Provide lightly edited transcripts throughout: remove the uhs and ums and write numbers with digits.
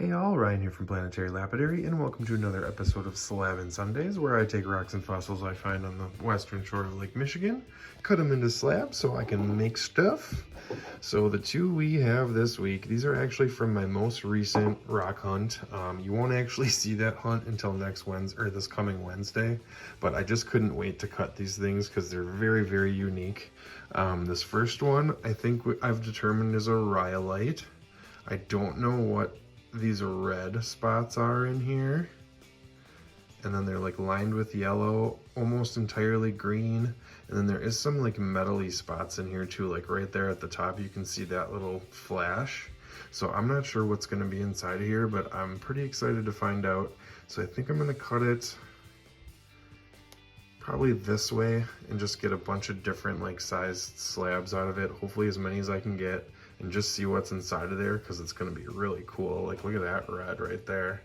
Hey all, Ryan here from Planetary Lapidary, and welcome to another episode of Slabbin Sundays, where I take rocks and fossils I find on the western shore of Lake Michigan, cut them into slabs so I can make stuff. So the two we have this week, these are actually from my most recent rock hunt. You won't actually see that hunt until next Wednesday, or this coming Wednesday, but I just couldn't wait to cut these things because they're very, very unique. This first one, I think I've determined is a rhyolite. I don't know what these red spots are in here, and then they're like lined with yellow, almost entirely green, and then there is some like metally spots in here too, like right there at the top you can see that little flash. So I'm not sure what's going to be inside of here, but I'm pretty excited to find out. So I think I'm going to cut it probably this way and just get a bunch of different like sized slabs out of it, hopefully as many as I can get, and just see what's inside of there, because it's going to be really cool. Like, look at that red right there.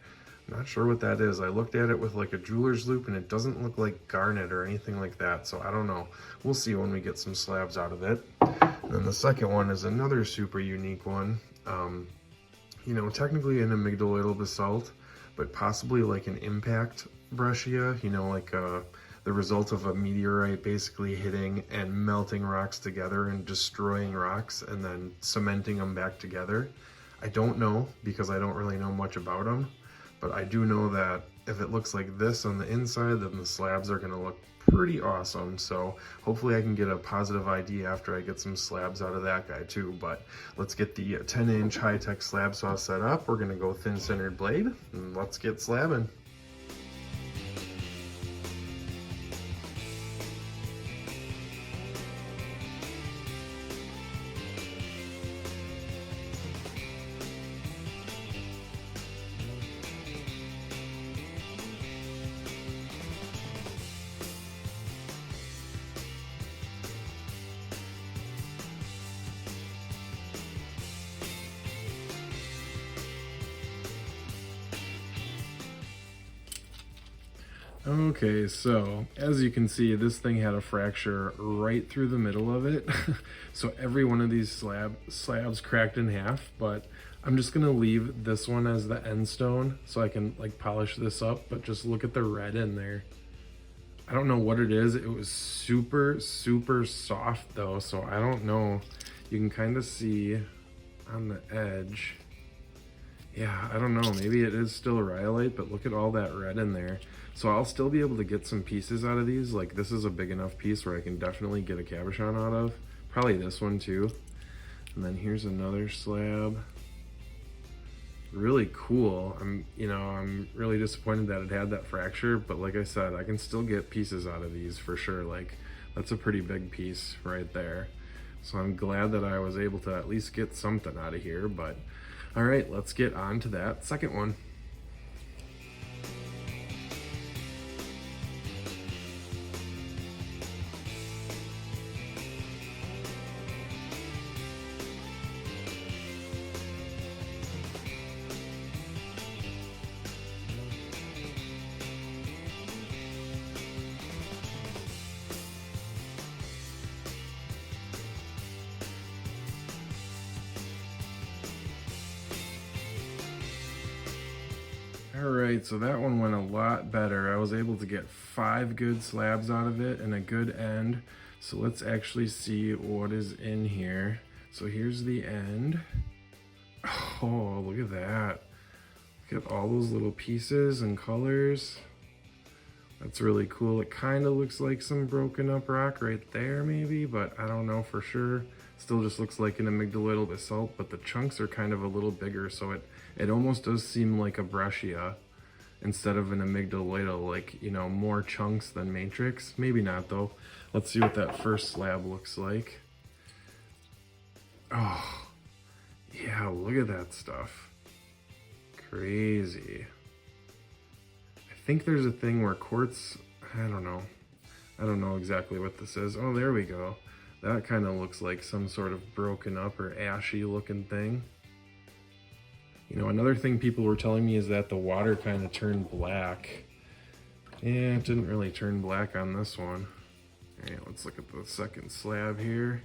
I'm not sure what that is. I looked at it with like a jeweler's loop and it doesn't look like garnet or anything like that, so I don't know. We'll see when we get some slabs out of it. And then the second one is another super unique one. You know, technically an amygdaloidal basalt, but possibly like an impact breccia, you know, like the result of a meteorite basically hitting and melting rocks together and destroying rocks and then cementing them back together. I don't know, because I don't really know much about them, but I do know that if it looks like this on the inside, then the slabs are going to look pretty awesome. So hopefully I can get a positive ID after I get some slabs out of that guy too. But let's get the 10-inch high-tech slab saw set up. We're going to go thin centered blade, and let's get slabbing. Okay, so as you can see, this thing had a fracture right through the middle of it. So every one of these slabs cracked in half, but I'm just gonna leave this one as the end stone so I can like polish this up, but just look at the red in there. I don't know what it is. It was super, super soft though, so I don't know. You can kind of see on the edge. Yeah, I don't know, maybe it is still a rhyolite, but look at all that red in there. So I'll still be able to get some pieces out of these. Like, this is a big enough piece where I can definitely get a cabochon out of. Probably this one too. And then here's another slab. Really cool. I'm really disappointed that it had that fracture, but like I said, I can still get pieces out of these for sure. Like, that's a pretty big piece right there. So I'm glad that I was able to at least get something out of here, but all right, let's get on to that second one. All right, so that one went a lot better. I was able to get 5 good slabs out of it and a good end. So let's actually see what is in here. So here's the end. Oh, look at that. Look at all those little pieces and colors. That's really cool. It kind of looks like some broken up rock right there maybe, but I don't know for sure. Still just looks like an amygdaloidal basalt, but the chunks are kind of a little bigger, so it almost does seem like a breccia instead of an amygdaloidal, like, you know, more chunks than matrix. Maybe not though. Let's see what that first slab looks like. Oh, yeah, look at that stuff. Crazy. I think there's a thing where quartz, I don't know exactly what this is. Oh, there we go. That kind of looks like some sort of broken up or ashy looking thing. You know, another thing people were telling me is that the water kind of turned black. Yeah, it didn't really turn black on this one. All right, let's look at the second slab here.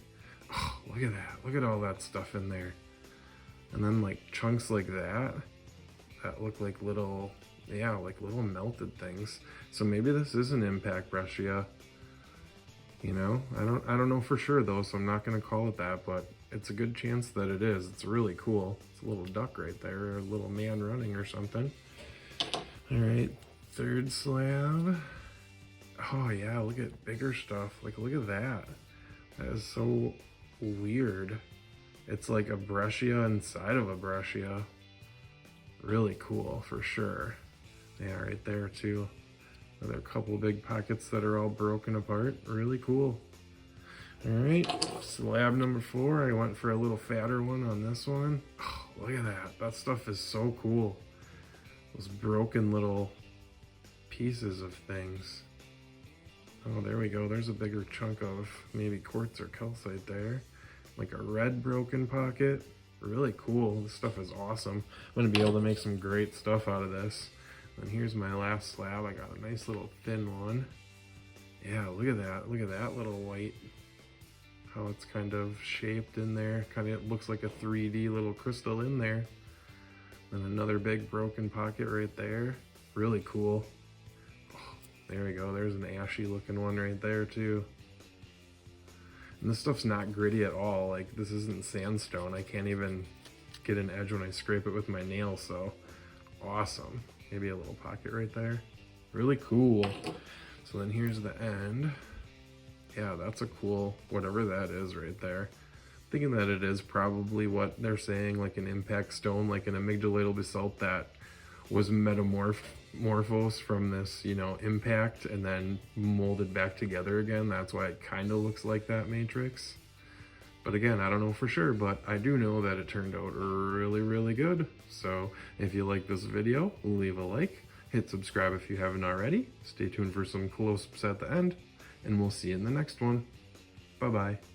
Oh, look at that. Look at all that stuff in there. And then like chunks like that. that look like little, yeah, like little melted things. So maybe this is an impact breccia. You know, I don't know for sure though, so I'm not gonna call it that, but it's a good chance that it is. It's really cool. It's a little duck right there, or a little man running or something. All right, third slab. Oh yeah, look at bigger stuff. Like, look at that. That is so weird. It's like a breccia inside of a breccia. Really cool for sure. Yeah, right there too. Another couple big pockets that are all broken apart. Really cool. All right, slab number 4. I went for a little fatter one on this one. Oh, look at that. That stuff is so cool. Those broken little pieces of things. Oh, there we go. There's a bigger chunk of maybe quartz or calcite there. Like a red broken pocket. Really cool. This stuff is awesome. I'm going to be able to make some great stuff out of this. And here's my last slab. I got a nice little thin one. Yeah, look at that. Look at that little white. How it's kind of shaped in there. Kind of looks like a 3D little crystal in there. And another big broken pocket right there. Really cool. Oh, there we go. There's an ashy looking one right there too. And this stuff's not gritty at all. Like, this isn't sandstone. I can't even get an edge when I scrape it with my nail, so awesome. Maybe a little pocket right there. Really cool. So then here's the end. Yeah, that's a cool, whatever that is right there. Thinking that it is probably what they're saying, like an impact stone, like an amygdaloidal basalt that was metamorphos from this, you know, impact and then molded back together again. That's why it kind of looks like that matrix. But again, I don't know for sure, but I do know that it turned out really, really good. So if you like this video, leave a like, hit subscribe if you haven't already. Stay tuned for some close-ups at the end, and we'll see you in the next one. Bye-bye.